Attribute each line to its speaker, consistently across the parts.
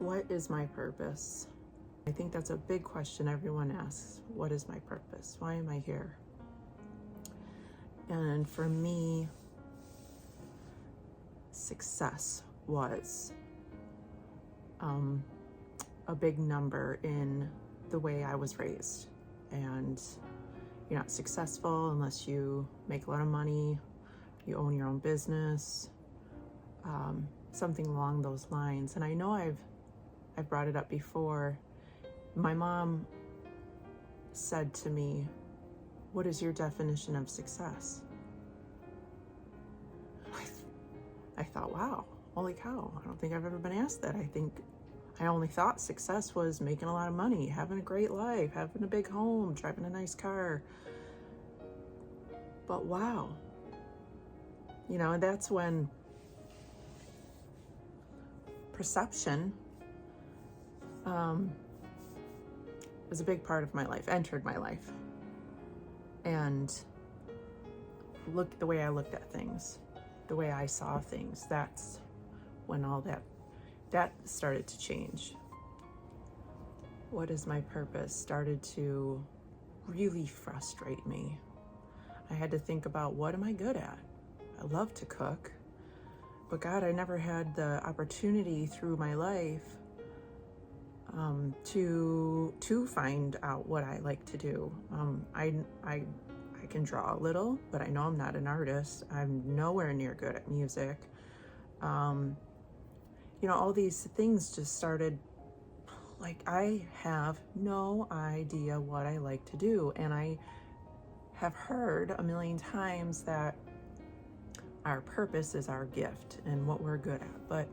Speaker 1: What is my purpose? I think that's a big question everyone asks. What is my purpose? Why am I here? And for me, success was a big number in the way I was raised. And you're not successful unless you make a lot of money, you own your own business, something along those lines. And I know I've brought it up before. My mom said to me, "What is your definition of success?" I thought, wow, holy cow, I don't think I've ever been asked that. I only thought success was making a lot of money, having a great life, having a big home, driving a nice car. But wow, and that's when perception was a big part of my life, entered my life. And look, the way I looked at things, the way I saw things, that's when all that started to change. What is my purpose started to really frustrate me. I had to think about, what am I good at? I love to cook, but God, I never had the opportunity through my life to find out what I like to do. I can draw a little, but I know I'm not an artist. I'm nowhere near good at music. All these things just started, like, I have no idea what I like to do. And I have heard a million times that our purpose is our gift and what we're good at. But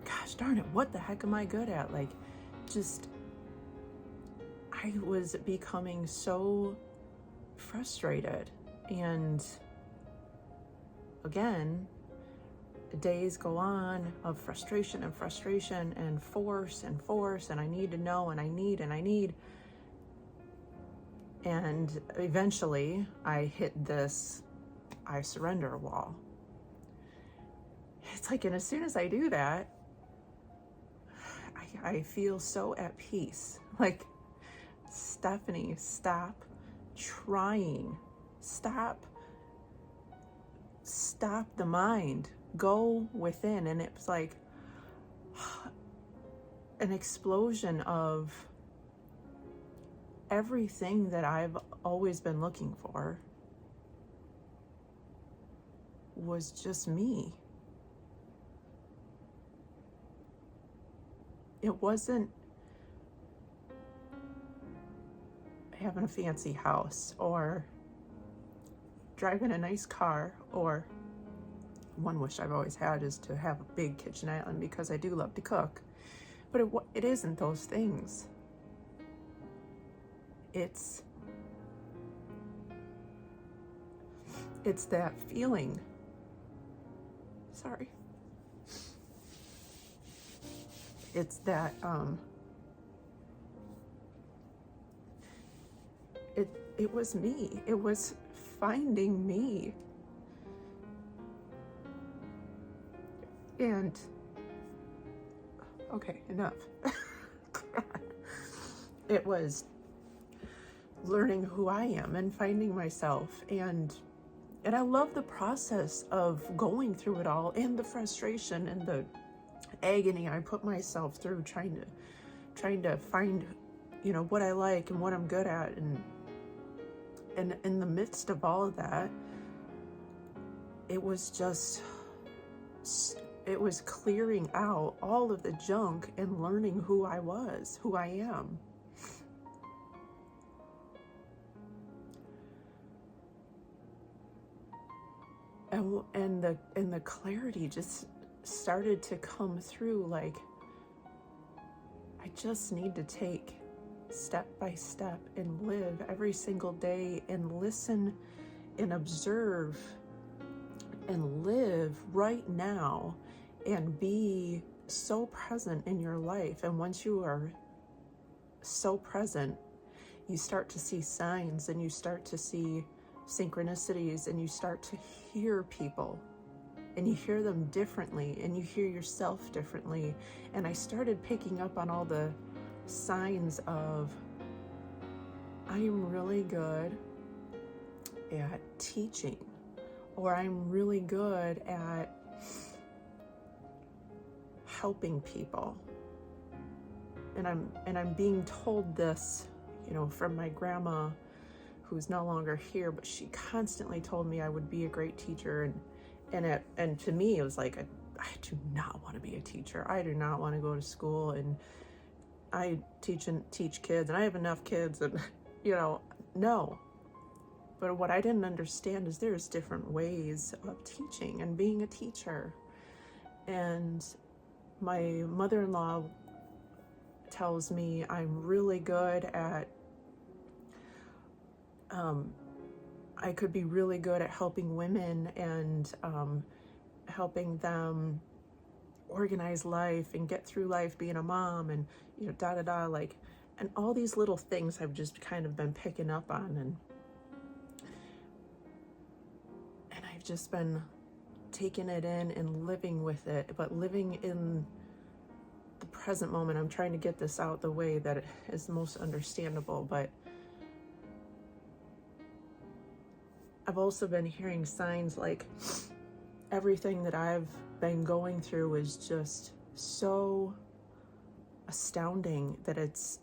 Speaker 1: gosh darn it, what the heck am I good at? I was becoming so frustrated. And again, days go on of frustration and force, and I need to know, and I need. And eventually I hit this I surrender wall. It's like, and as soon as I do that, I feel so at peace. Like, Stephanie, stop trying. Stop the mind. Go within. And it's like an explosion of everything that I've always been looking for was just me. It wasn't having a fancy house or driving a nice car, or one wish I've always had is to have a big kitchen island because I do love to cook. But it isn't those things. It's that feeling. Sorry. It's that it was me. It was finding me. And okay, enough. It was learning who I am and finding myself, and I love the process of going through it all, and the frustration and the agony I put myself through trying to find what I like and what I'm good at, and in the midst of all of that, it was clearing out all of the junk and learning who I was, who I am. And the clarity just started to come through, like, I just need to take step by step and live every single day and listen and observe and live right now and be so present in your life. And once you are so present, you start to see signs, and you start to see synchronicities, and you start to hear people and you hear them differently, and you hear yourself differently. And I started picking up on all the signs of, I am really good at teaching, or I'm really good at helping people. And I'm being told this, from my grandma, who's no longer here, but she constantly told me I would be a great teacher. And to me, it was like, I do not want to be a teacher. I do not want to go to school, and I teach kids, and I have enough kids, and no. But what I didn't understand is there's different ways of teaching and being a teacher. And my mother-in-law tells me I'm really good at, I could be really good at helping women and helping them organize life and get through life being a mom, and and all these little things I've just kind of been picking up on, and I've just been taking it in and living with it, but living in the present moment. I'm trying to get this out the way that it is most understandable, but I've also been hearing signs like everything that I've been going through is just so astounding that it's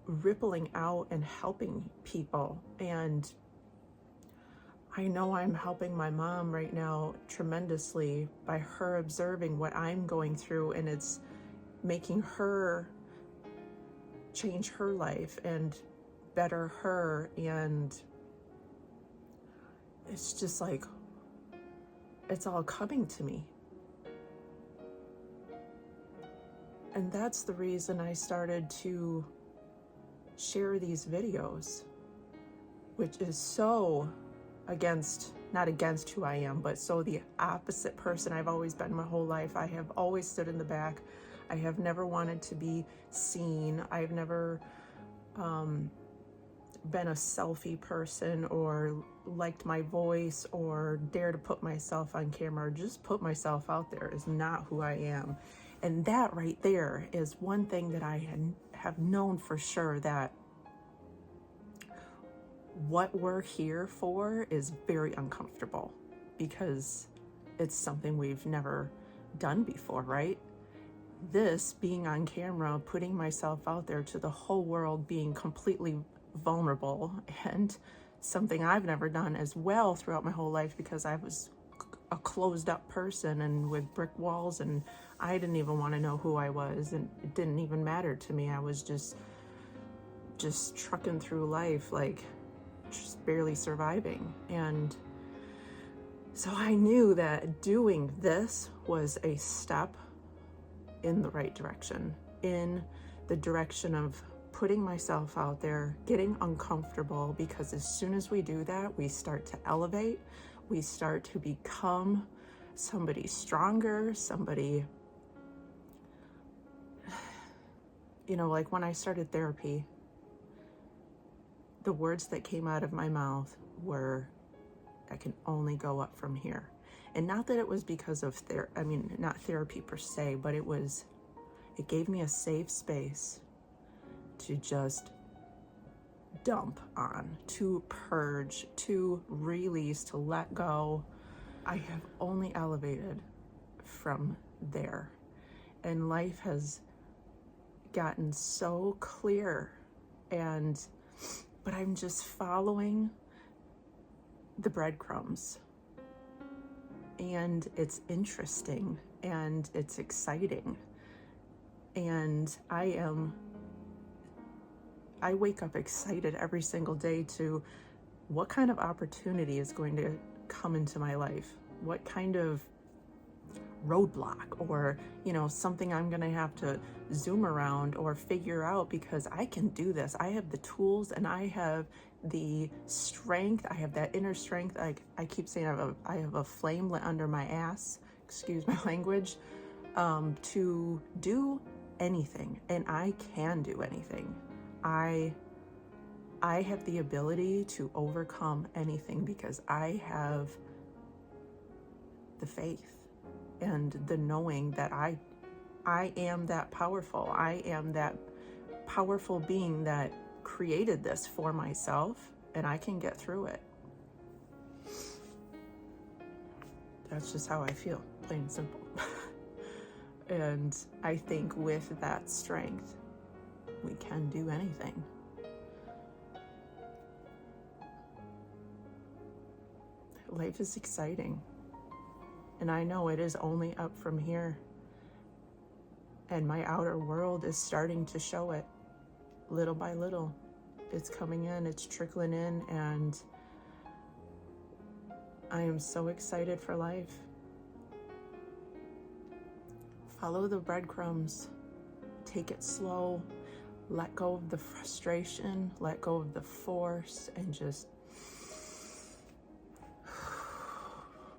Speaker 1: rippling out and helping people. And I know I'm helping my mom right now tremendously by her observing what I'm going through, and it's making her change her life and better her. And it's just like, it's all coming to me. And that's the reason I started to share these videos, which is so not against who I am, but so the opposite person I've always been my whole life. I have always stood in the back. I have never wanted to be seen. I've never been a selfie person, or liked my voice, or dare to put myself on camera, or just put myself out there is not who I am. And that right there is one thing that I have known for sure, that what we're here for is very uncomfortable, because it's something we've never done before, right? This being on camera, putting myself out there to the whole world, being completely vulnerable, and something I've never done as well throughout my whole life, because I was a closed up person and with brick walls, and I didn't even want to know who I was, and it didn't even matter to me. I was just trucking through life, like just barely surviving. And so I knew that doing this was a step in the right direction, in the direction of putting myself out there, getting uncomfortable, because as soon as we do that, we start to elevate, we start to become somebody stronger, somebody, like when I started therapy, the words that came out of my mouth were, I can only go up from here. And not that it was because of not therapy per se, but it gave me a safe space to just dump on, to purge, to release, to let go. I have only elevated from there. And life has gotten so clear, but I'm just following the breadcrumbs. And it's interesting, and it's exciting. And I wake up excited every single day to what kind of opportunity is going to come into my life, what kind of roadblock, or something I'm gonna have to zoom around or figure out, because I can do this. I have the tools, and I have the strength. I have that inner strength. I keep saying I have a flame lit under my ass, excuse my language, to do anything. And I can do anything. I have the ability to overcome anything, because I have the faith and the knowing that I am that powerful. I am that powerful being that created this for myself, and I can get through it. That's just how I feel, plain and simple. And I think with that strength, we can do anything. Life is exciting. And I know it is only up from here. And my outer world is starting to show it little by little. It's coming in, it's trickling in, and I am so excited for life. Follow the breadcrumbs. Take it slow. Let go of the frustration. Let go of the force, and just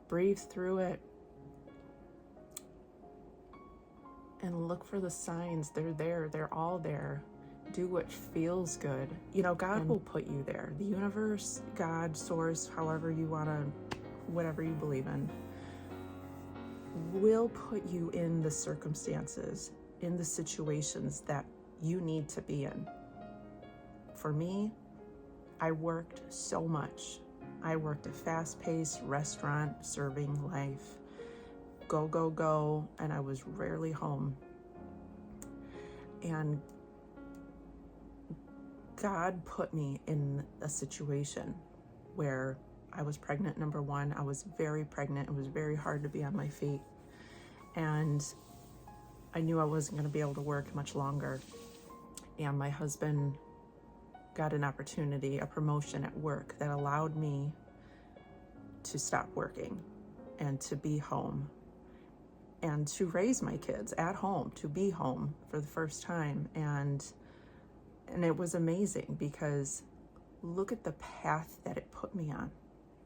Speaker 1: breathe through it. And look for the signs. They're there. They're all there. Do what feels good. You know, God will put you there. The universe, God, source, however you want to, whatever you believe in, will put you in the circumstances, in the situations that you need to be in. For me, I worked so much. I worked a fast-paced restaurant serving life. Go, go, go, and I was rarely home. And God put me in a situation where I was pregnant, number one. I was very pregnant. It was very hard to be on my feet. And I knew I wasn't going to be able to work much longer. And my husband got an opportunity, a promotion at work that allowed me to stop working and to be home and to raise my kids at home, to be home for the first time. And it was amazing, because look at the path that it put me on.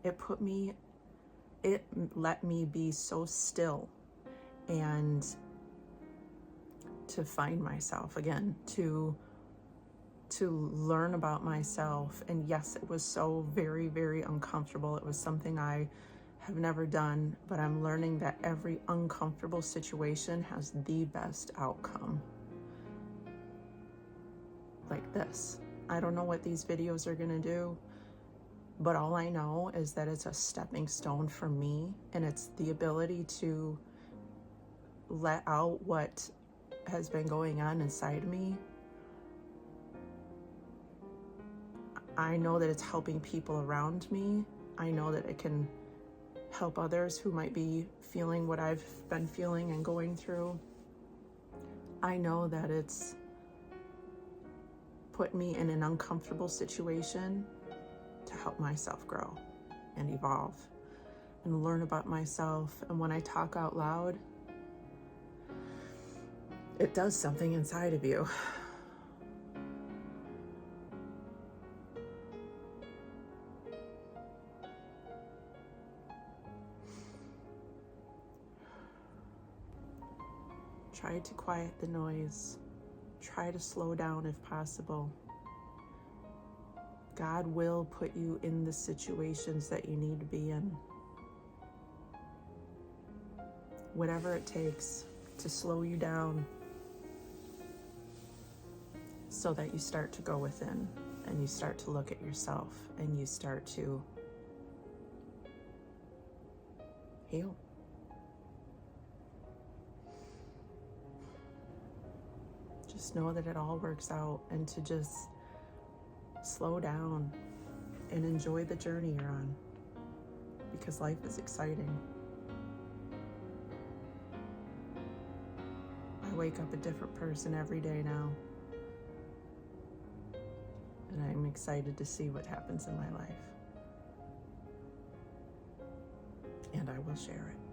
Speaker 1: It let me be so still and to find myself again, to learn about myself. And yes, it was so very, very uncomfortable. It was something I have never done, but I'm learning that every uncomfortable situation has the best outcome. Like this. I don't know what these videos are gonna do, but all I know is that it's a stepping stone for me, and it's the ability to let out what has been going on inside me. I know that it's helping people around me. I know that it can help others who might be feeling what I've been feeling and going through. I know that it's put me in an uncomfortable situation to help myself grow and evolve and learn about myself. And when I talk out loud, it does something inside of you. Try to quiet the noise. Try to slow down if possible. God will put you in the situations that you need to be in. Whatever it takes to slow you down so that you start to go within and you start to look at yourself and you start to heal. Just know that it all works out, and to just slow down and enjoy the journey you're on, because life is exciting. I wake up a different person every day now, and I'm excited to see what happens in my life, and I will share it.